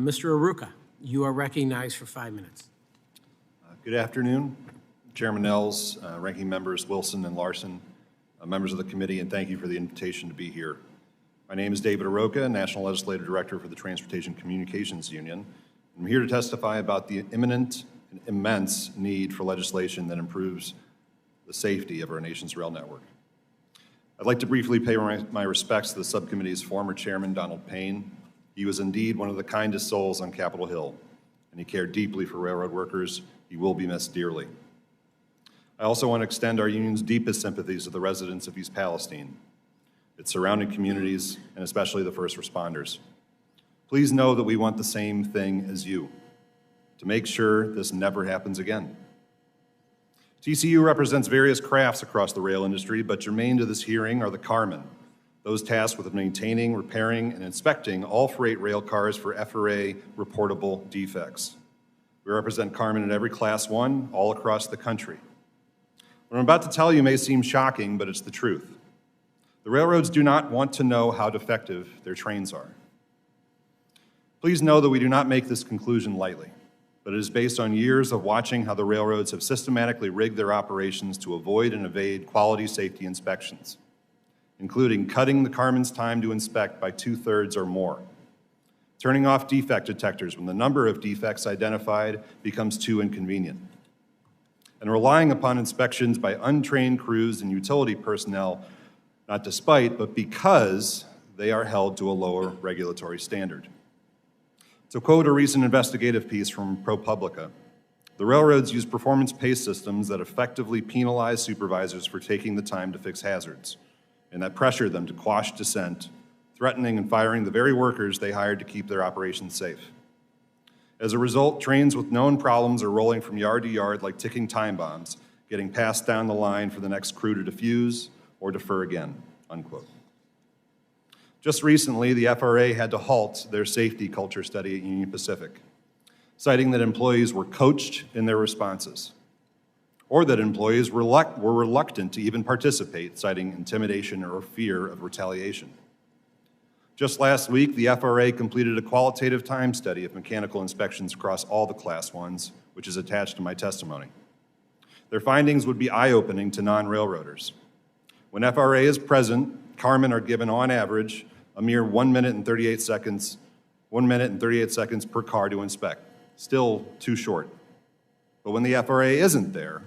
Mr. Arouca, you are recognized for 5 minutes. Good afternoon, Chairman Nels, ranking members Wilson and Larson, members of the committee, and thank you for the invitation to be here. My name is David Arouca, National Legislative Director for the Transportation Communications Union. I'm here to testify about the imminent and immense need for legislation that improves the safety of our nation's rail network. I'd like to briefly pay my respects to the subcommittee's former chairman, Donald Payne. He was indeed one of the kindest souls on Capitol Hill, and he cared deeply for railroad workers. He will be missed dearly. I also want to extend our union's deepest sympathies to the residents of East Palestine, its surrounding communities, and especially the first responders. Please know that we want the same thing as you, to make sure this never happens again. TCU represents various crafts across the rail industry, but germane to this hearing are the Carmen, those tasked with maintaining, repairing, and inspecting all freight rail cars for FRA reportable defects. We represent Carmen in every Class 1 all across the country. What I'm about to tell you may seem shocking, but it's the truth. The railroads do not want to know how defective their trains are. Please know that we do not make this conclusion lightly, but it is based on years of watching how the railroads have systematically rigged their operations to avoid and evade quality safety inspections, including cutting the Carmen's time to inspect by 2/3 or more, turning off defect detectors when the number of defects identified becomes too inconvenient, and relying upon inspections by untrained crews and utility personnel, not despite, but because they are held to a lower regulatory standard. To quote a recent investigative piece from ProPublica, the railroads use performance-based systems that effectively penalize supervisors for taking the time to fix hazards, and that pressure them to quash dissent, threatening and firing the very workers they hired to keep their operations safe. As a result, trains with known problems are rolling from yard to yard like ticking time bombs, getting passed down the line for the next crew to defuse or defer again, unquote. Just recently, the FRA had to halt their safety culture study at Union Pacific, citing that employees were coached in their responses, or that employees were reluctant to even participate, citing intimidation or fear of retaliation. Just last week, the FRA completed a qualitative time study of mechanical inspections across all the Class 1s, which is attached to my testimony. Their findings would be eye-opening to non-railroaders. When FRA is present, Carmen are given on average a mere 1 minute and 38 seconds per car to inspect. Still too short. But when the FRA isn't there,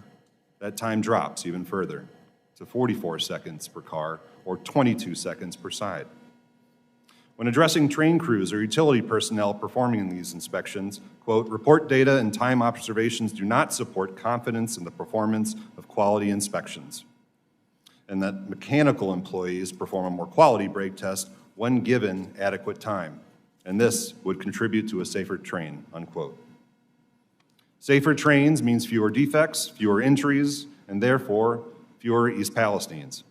that time drops even further to 44 seconds per car or 22 seconds per side. When addressing train crews or utility personnel performing these inspections, quote, report data and time observations do not support confidence in the performance of quality inspections, and that mechanical employees perform a more quality brake test when given adequate time, and this would contribute to a safer train, unquote. Safer trains means fewer defects, fewer injuries, and therefore fewer East Palestinians.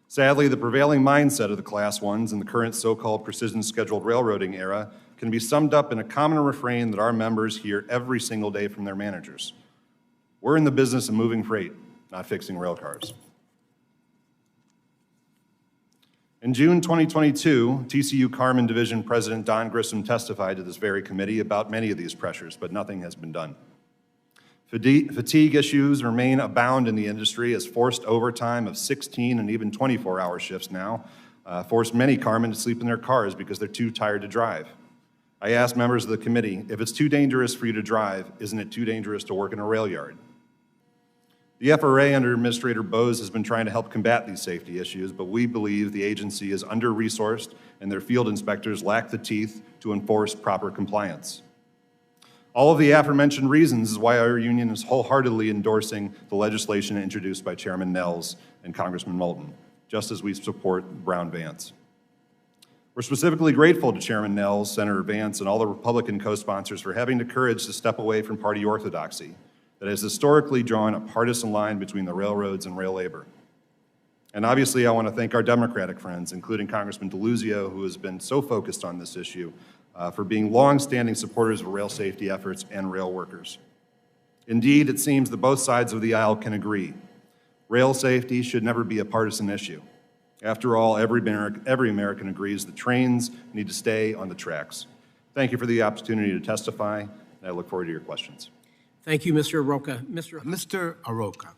Sadly, the prevailing mindset of the Class 1s in the current so-called precision-scheduled railroading era can be summed up in a common refrain that our members hear every single day from their managers. We're in the business of moving freight, not fixing rail cars. In June 2022, TCU Carmen Division President Don Grissom testified to this very committee about many of these pressures, but nothing has been done. Fatigue issues remain abound in the industry as forced overtime of 16 and even 24-hour shifts now force many Carmen to sleep in their cars because they're too tired to drive. I asked members of the committee, if it's too dangerous for you to drive, isn't it too dangerous to work in a rail yard? The FRA under Administrator Bose has been trying to help combat these safety issues, but we believe the agency is under-resourced and their field inspectors lack the teeth to enforce proper compliance. All of the aforementioned reasons is why our union is wholeheartedly endorsing the legislation introduced by Chairman Nels and Congressman Moulton, just as we support Brown Vance. We're specifically grateful to Chairman Nels, Senator Vance, and all the Republican co-sponsors for having the courage to step away from party orthodoxy that has historically drawn a partisan line between the railroads and rail labor. And obviously, I want to thank our Democratic friends, including Congressman DeLuzio, who has been so focused on this issue, for being long-standing supporters of rail safety efforts and rail workers. Indeed, it seems that both sides of the aisle can agree. Rail safety should never be a partisan issue. After all, every American agrees that trains need to stay on the tracks. Thank you for the opportunity to testify, and I look forward to your questions. Thank you, Mr. Arouca. Mr. Arouca,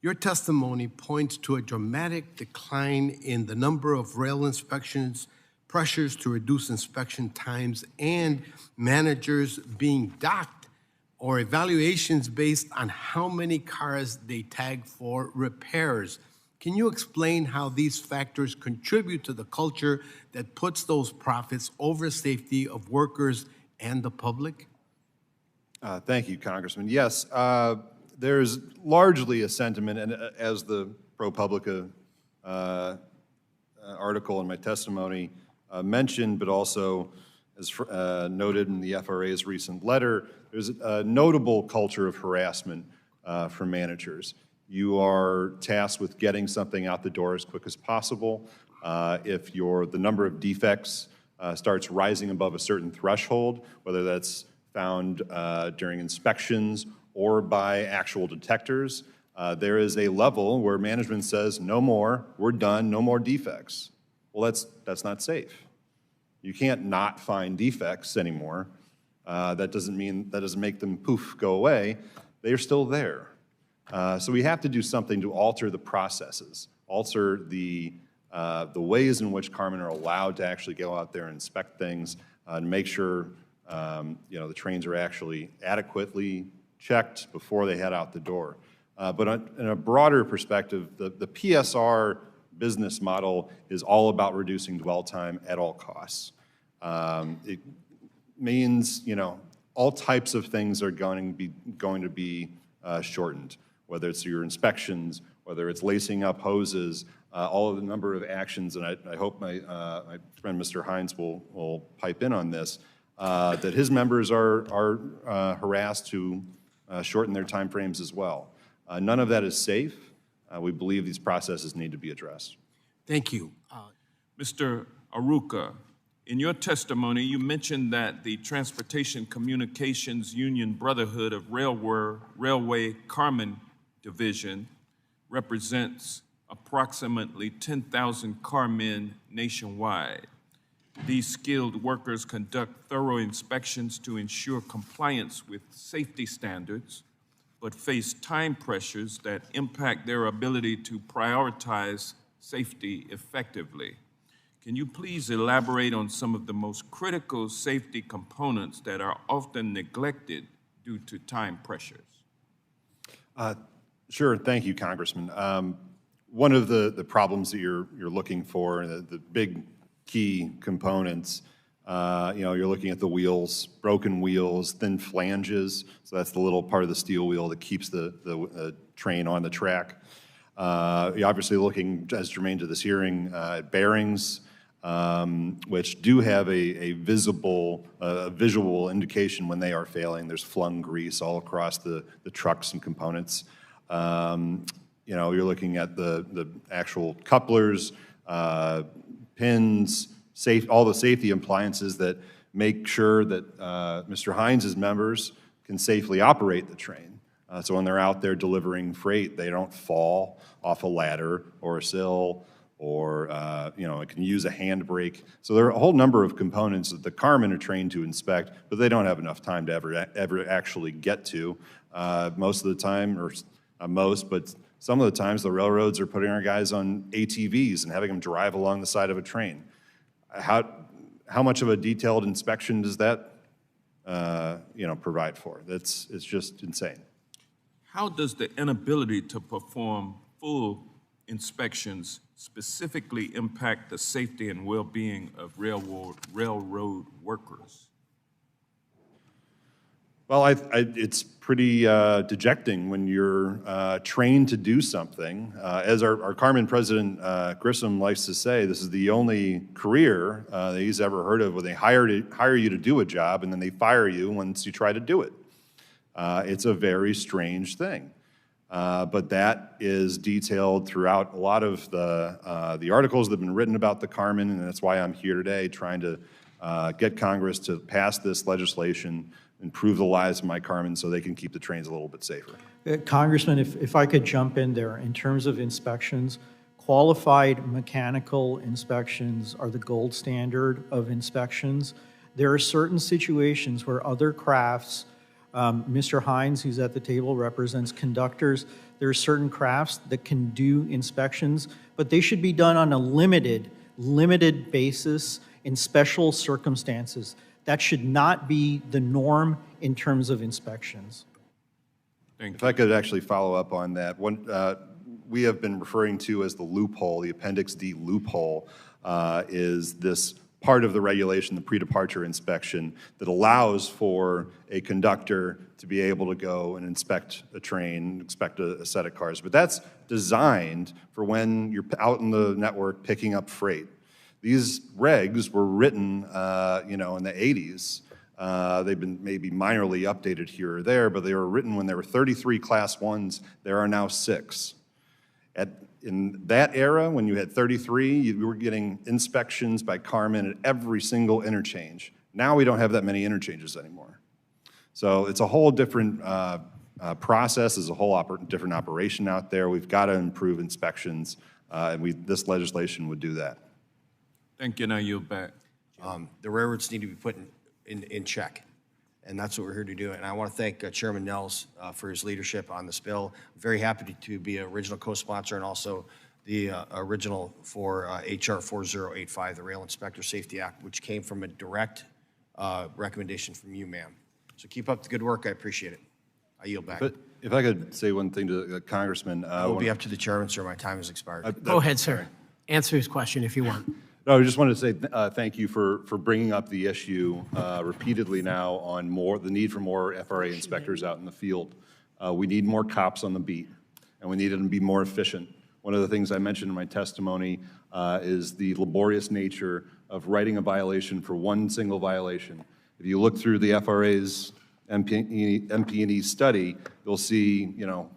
your testimony points to a dramatic decline in the number of rail inspections, pressures to reduce inspection times, and managers being docked or evaluations based on how many cars they tag for repairs. Can you explain how these factors contribute to the culture that puts those profits over safety of workers and the public? Thank you, Congressman. Yes, there's largely a sentiment, and as the ProPublica article in my testimony mentioned, but also as noted in the FRA's recent letter, there's a notable culture of harassment for managers. You are tasked with getting something out the door as quick as possible. If the number of defects starts rising above a certain threshold, whether that's found during inspections or by actual detectors, there is a level where management says, no more, we're done, no more defects. Well, that's not safe. You can't not find defects anymore. That doesn't make them poof, go away. They're still there. So we have to do something to alter the processes, alter the ways in which Carmen are allowed to actually go out there and inspect things and make sure the trains are actually adequately checked before they head out the door. But in a broader perspective, the PSR business model is all about reducing dwell time at all costs. It means, all types of things are going to be shortened, whether it's your inspections, whether it's lacing up hoses, all of the number of actions, and I hope my friend Mr. Hines will pipe in on this, that his members are harassed to shorten their time frames as well. None of that is safe. We believe these processes need to be addressed. Thank you. Mr. Arouca, in your testimony, you mentioned that the Transportation Communications Union Brotherhood of Railway Carmen Division represents approximately 10,000 carmen nationwide. These skilled workers conduct thorough inspections to ensure compliance with safety standards, but face time pressures that impact their ability to prioritize safety effectively. Can you please elaborate on some of the most critical safety components that are often neglected due to time pressures? Sure, thank you, Congressman. One of the problems that you're looking for, the big key components, you're looking at the wheels, broken wheels, thin flanges, so that's the little part of the steel wheel that keeps the train on the track. You're obviously looking, as germane to this hearing, at bearings, which do have a visual indication when they are failing. There's flung grease all across the trucks and components. You're looking at the actual couplers, pins, all the safety appliances that make sure that Mr. Hines' members can safely operate the train. So when they're out there delivering freight, they don't fall off a ladder or a sill, or it can use a handbrake. So there are a whole number of components that the Carmen are trained to inspect, but they don't have enough time to ever actually get to. Most of the time, or not most, but some of the times, the railroads are putting our guys on ATVs and having them drive along the side of a train. How much of a detailed inspection does that provide for? It's just insane. How does the inability to perform full inspections specifically impact the safety and well-being of railroad workers? Well, it's pretty dejecting when you're trained to do something. As our Carmen president, Grissom, likes to say, this is the only career that he's ever heard of where they hire you to do a job and then they fire you once you try to do it. It's a very strange thing. But that is detailed throughout a lot of the articles that have been written about the Carmen, and that's why I'm here today trying to get Congress to pass this legislation, improve the lives of my Carmen so they can keep the trains a little bit safer. Congressman, if I could jump in there, in terms of inspections, qualified mechanical inspections are the gold standard of inspections. There are certain situations where other crafts, Mr. Hines, who's at the table, represents conductors. There are certain crafts that can do inspections, but they should be done on a limited basis in special circumstances. That should not be the norm in terms of inspections. If I could actually follow up on that, we have been referring to as the loophole, the Appendix D loophole, is this part of the regulation, the pre-departure inspection, that allows for a conductor to be able to go and inspect a train, inspect a set of cars. But that's designed for when you're out in the network picking up freight. These regs were written, in the 80s. They've been maybe minorly updated here or there, but they were written when there were 33 Class 1s. There are now 6. In that era, when you had 33, you were getting inspections by Carmen at every single interchange. Now we don't have that many interchanges anymore. So it's a whole different process, it's a whole different operation out there. We've got to improve inspections, and this legislation would do that. Thank you. Now yield back. The railroads need to be put in check, and that's what we're here to do. And I want to thank Chairman Nels for his leadership on this bill. I'm very happy to be an original co-sponsor and also the original for HR 4085, the Rail Inspector Safety Act, which came from a direct recommendation from you, ma'am. So keep up the good work. I appreciate it. I yield back. But if I could say one thing to the Congressman. It will be up to the chairman, sir. My time has expired. Go ahead, sir. Answer his question if you want. No, I just wanted to say thank you for bringing up the issue repeatedly now on the need for more FRA inspectors out in the field. We need more cops on the beat, and we need them to be more efficient. One of the things I mentioned in my testimony is the laborious nature of writing a violation for one single violation. If you look through the FRA's MP&E study, you'll see,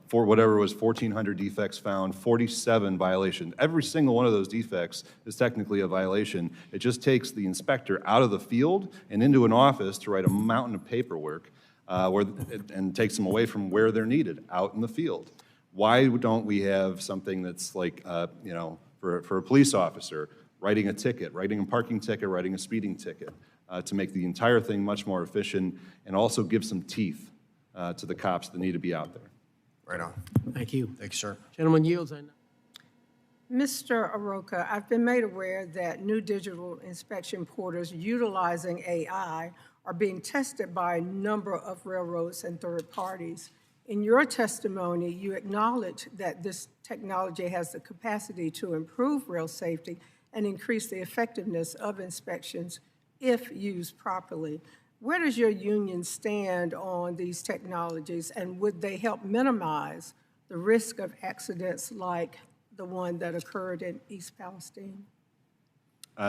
for whatever was 1,400 defects found, 47 violations. Every single one of those defects is technically a violation. It just takes the inspector out of the field and into an office to write a mountain of paperwork and takes them away from where they're needed, out in the field. Why don't we have something that's like, for a police officer, writing a ticket, writing a parking ticket, writing a speeding ticket, to make the entire thing much more efficient and also give some teeth to the cops that need to be out there. Right on. Thank you. Thanks, sir. Gentleman yields. Mr. Arouca, I've been made aware that new digital inspection portals utilizing AI are being tested by a number of railroads and third parties. In your testimony, you acknowledge that this technology has the capacity to improve rail safety and increase the effectiveness of inspections if used properly. Where does your union stand on these technologies, and would they help minimize the risk of accidents like the one that occurred in East Palestine?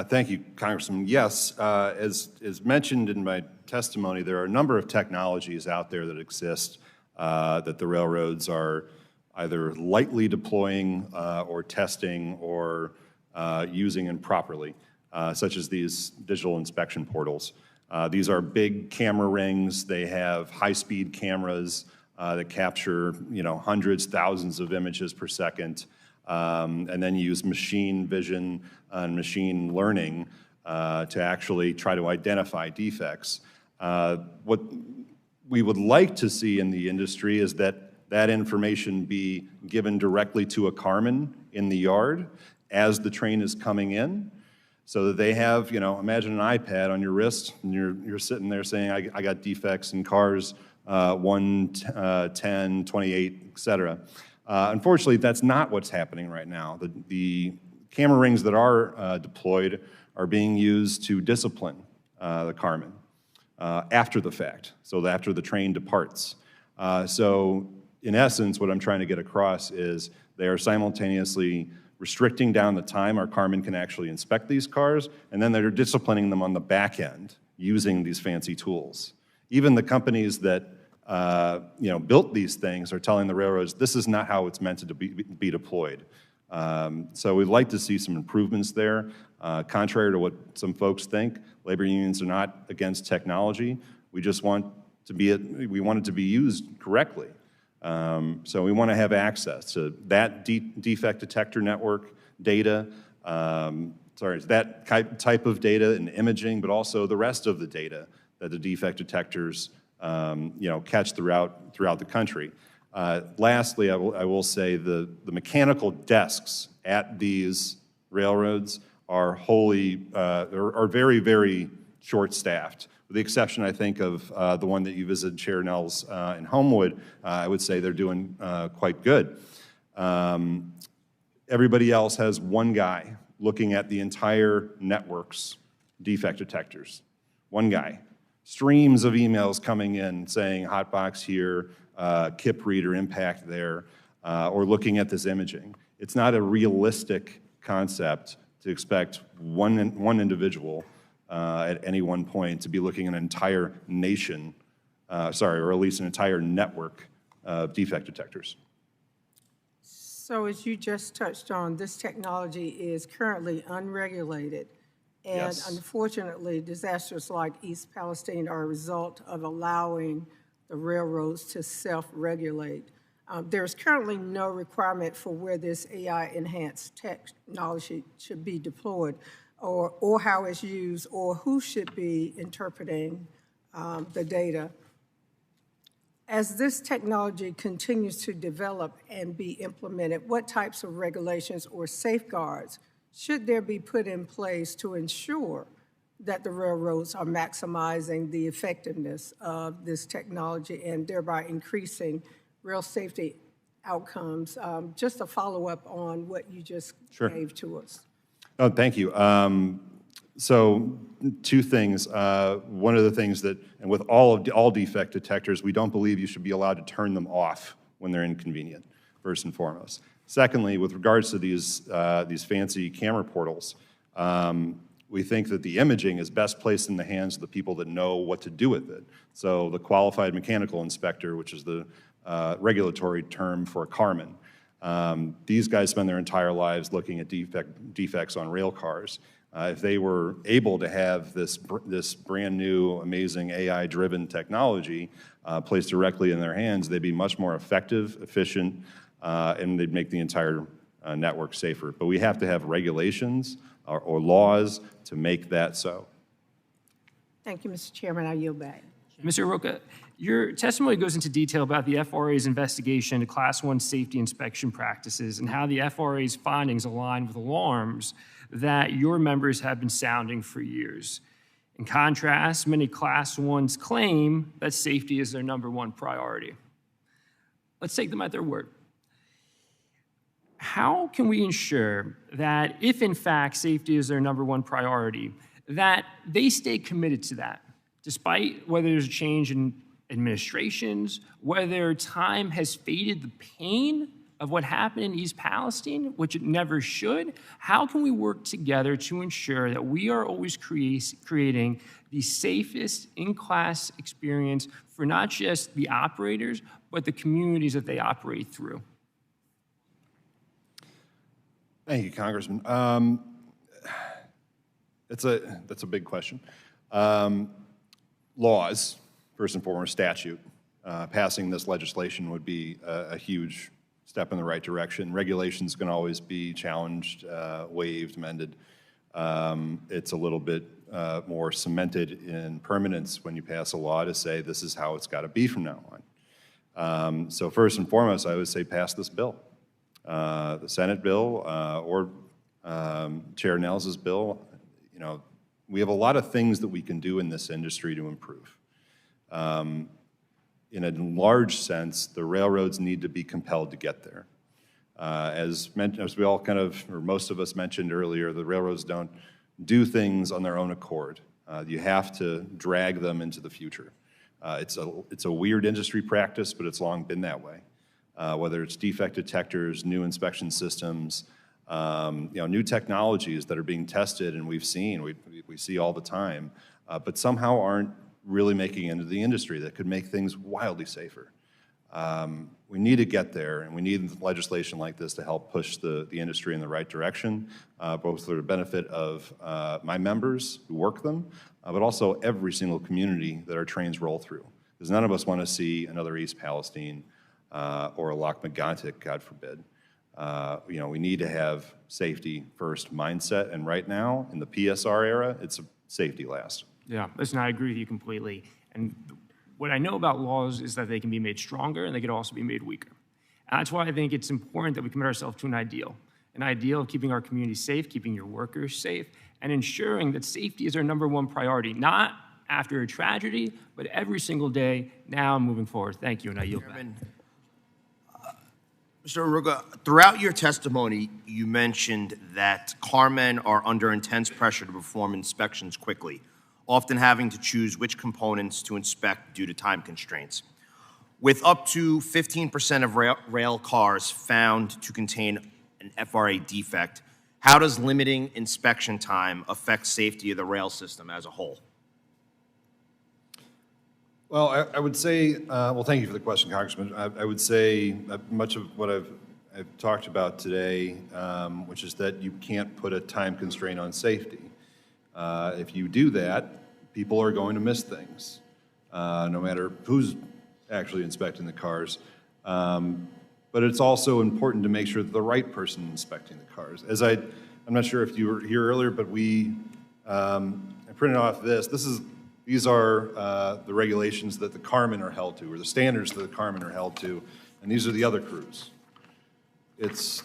Thank you, Congressman. Yes, as mentioned in my testimony, there are a number of technologies out there that exist that the railroads are either lightly deploying or testing or using improperly, such as these digital inspection portals. These are big camera rings. They have high-speed cameras that capture, hundreds, thousands of images per second, and then use machine vision and machine learning to actually try to identify defects. What we would like to see in the industry is that information be given directly to a Carmen in the yard as the train is coming in, so that they have, imagine an iPad on your wrist, and you're sitting there saying, I got defects in cars 1, 10, 28, et cetera. Unfortunately, that's not what's happening right now. The camera rings that are deployed are being used to discipline the Carmen after the fact, so after the train departs. So in essence, what I'm trying to get across is they are simultaneously restricting down the time our Carmen can actually inspect these cars, and then they're disciplining them on the back end using these fancy tools. Even the companies that built these things are telling the railroads, this is not how it's meant to be deployed. So we'd like to see some improvements there. Contrary to what some folks think, labor unions are not against technology. We just want it to be used correctly. So we want to have access to that defect detector network data, type of data and imaging, but also the rest of the data that the defect detectors catch throughout the country. Lastly, I will say the mechanical desks at these railroads are very, very short-staffed. With the exception, I think, of the one that you visited, Chair Nels, in Homewood, I would say they're doing quite good. Everybody else has one guy looking at the entire network's defect detectors. One guy. Streams of emails coming in saying hotbox here, KIP reader impact there, or looking at this imaging. It's not a realistic concept to expect one individual at any one point to be looking at an entire nation, or at least an entire network of defect detectors. So as you just touched on, this technology is currently unregulated. And Yes. unfortunately, disasters like East Palestine are a result of allowing the railroads to self-regulate. There's currently no requirement for where this AI-enhanced technology should be deployed, or how it's used, or who should be interpreting the data. As this technology continues to develop and be implemented, what types of regulations or safeguards should there be put in place to ensure that the railroads are maximizing the effectiveness of this technology and thereby increasing rail safety outcomes? Just a follow-up on what you just gave to us. Oh, thank you. So two things. One of the things that, and with all defect detectors, we don't believe you should be allowed to turn them off when they're inconvenient, first and foremost. Secondly, with regards to these fancy camera portals, we think that the imaging is best placed in the hands of the people that know what to do with it. So the qualified mechanical inspector, which is the regulatory term for Carmen, these guys spend their entire lives looking at defects on rail cars. If they were able to have this brand new, amazing AI-driven technology placed directly in their hands, they'd be much more effective, efficient, and they'd make the entire network safer. But we have to have regulations or laws to make that so. Thank you, Mr. Chairman. I yield back. Mr. Arouca, your testimony goes into detail about the FRA's investigation into Class 1 safety inspection practices and how the FRA's findings align with alarms that your members have been sounding for years. In contrast, many Class 1s claim that safety is their #1 priority. Let's take them at their word. How can we ensure that if, in fact, safety is their #1 priority, that they stay committed to that, despite whether there's a change in administrations, whether time has faded the pain of what happened in East Palestine, which it never should? How can we work together to ensure that we are always creating the safest in-class experience for not just the operators, but the communities that they operate through? Thank you, Congressman. That's a big question. Laws, first and foremost, statute. Passing this legislation would be a huge step in the right direction. Regulations can always be challenged, waived, amended. It's a little bit more cemented in permanence when you pass a law to say this is how it's got to be from now on. So first and foremost, I would say pass this bill. The Senate bill or Chair Nels's bill. You know, we have a lot of things that we can do in this industry to improve. In a large sense, the railroads need to be compelled to get there. As we all kind of, or most of us mentioned earlier, the railroads don't do things on their own accord. You have to drag them into the future. It's a weird industry practice, but it's long been that way. Whether it's defect detectors, new inspection systems, new technologies that are being tested and we see all the time, but somehow aren't really making it into the industry that could make things wildly safer. We need to get there, and we need legislation like this to help push the industry in the right direction, both for the benefit of my members who work them, but also every single community that our trains roll through. Because none of us want to see another East Palestine or a Lac Megantic, God forbid. We need to have safety first mindset, and right now, in the PSR era, it's a safety last. Yeah, listen, I agree with you completely. And what I know about laws is that they can be made stronger and they can also be made weaker. And that's why I think it's important that we commit ourselves to an ideal of keeping our community safe, keeping your workers safe, and ensuring that safety is our #1 priority, not after a tragedy, but every single day, now and moving forward. Thank you, and I yield back. Mr. Arouca, throughout your testimony, you mentioned that Carmen are under intense pressure to perform inspections quickly, often having to choose which components to inspect due to time constraints. With up to 15% of rail cars found to contain an FRA defect, how does limiting inspection time affect safety of the rail system as a whole? Well, I would say, well, thank you for the question, Congressman. I would say much of what I've talked about today, which is that you can't put a time constraint on safety. If you do that, people are going to miss things, no matter who's actually inspecting the cars. But it's also important to make sure that the right person is inspecting the cars. I'm not sure if you were here earlier, but I printed off this. These are the regulations that the Carmen are held to, or the standards that the Carmen are held to, and these are the other crews. It's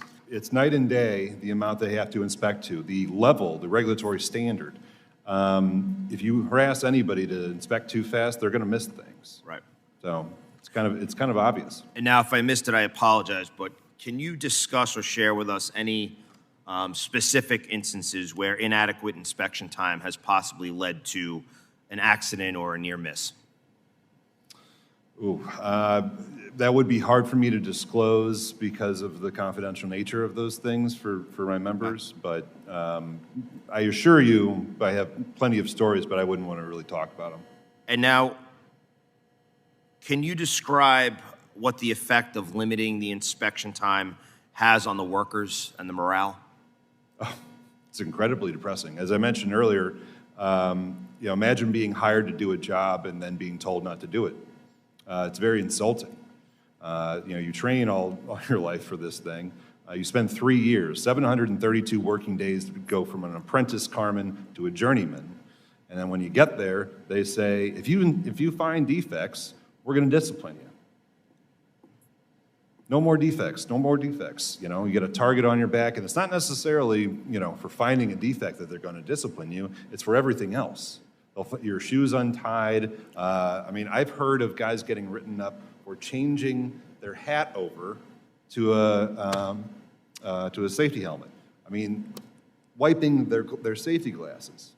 night and day, the amount they have to inspect to, the level, the regulatory standard. If you harass anybody to inspect too fast, they're gonna miss things. Right. So it's kind of obvious. And now, if I missed it, I apologize, but can you discuss or share with us any specific instances where inadequate inspection time has possibly led to an accident or a near miss? Ooh, that would be hard for me to disclose because of the confidential nature of those things for my members, but I assure you, I have plenty of stories, but I wouldn't want to really talk about them. And now, can you describe what the effect of limiting the inspection time has on the workers and the morale? Oh, it's incredibly depressing. As I mentioned earlier, imagine being hired to do a job and then being told not to do it. It's very insulting. You train all your life for this thing. You spend 3 years, 732 working days to go from an apprentice Carmen to a journeyman. And then when you get there, they say, if you find defects, we're going to discipline you. No more defects, no more defects. You get a target on your back, and it's not necessarily, for finding a defect that they're going to discipline you. It's for everything else. Your shoes untied. I've heard of guys getting written up for changing their hat over to a safety helmet. Wiping their safety glasses.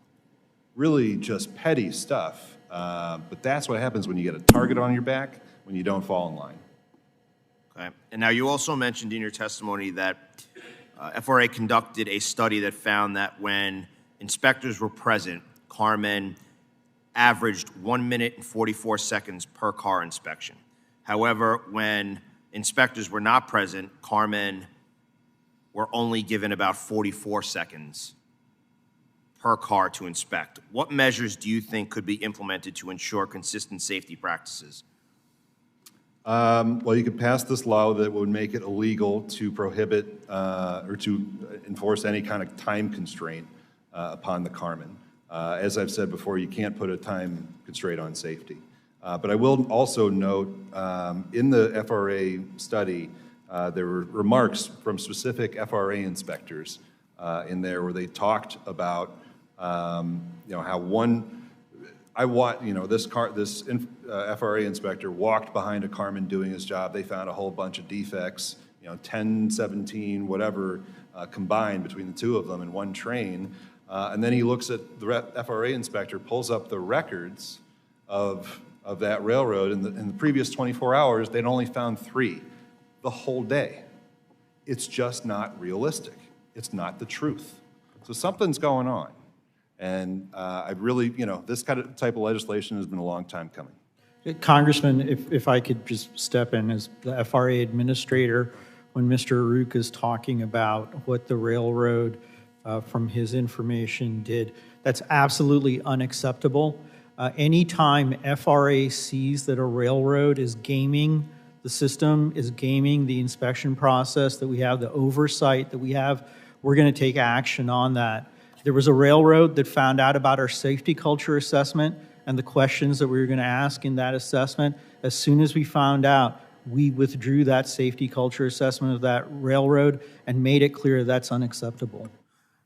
Really just petty stuff. But that's what happens when you get a target on your back when you don't fall in line. Okay. And now, you also mentioned in your testimony that FRA conducted a study that found that when inspectors were present, Carmen averaged 1 minute and 44 seconds per car inspection. However, when inspectors were not present, Carmen were only given about 44 seconds per car to inspect. What measures do you think could be implemented to ensure consistent safety practices? Well, you could pass this law that would make it illegal to prohibit or to enforce any kind of time constraint upon the Carmen. As I've said before, you can't put a time constraint on safety. But I will also note, in the FRA study, there were remarks from specific FRA inspectors in there where they talked about, how this FRA inspector walked behind a Carmen doing his job. They found a whole bunch of defects, 10, 17, whatever, combined between the two of them in one train. And then he looks at the FRA inspector, pulls up the records of that railroad. In the previous 24 hours, they'd only found 3 the whole day. It's just not realistic. It's not the truth. So something's going on. And I really, this kind of type of legislation has been a long time coming. Congressman, if I could just step in as the FRA administrator, when Mr. Arouca is talking about what the railroad, from his information, did, that's absolutely unacceptable. Anytime FRA sees that a railroad is gaming The system is gaming the inspection process that we have, the oversight that we have. We're going to take action on that. There was a railroad that found out about our safety culture assessment and the questions that we were going to ask in that assessment. As soon as we found out, we withdrew that safety culture assessment of that railroad and made it clear that's unacceptable.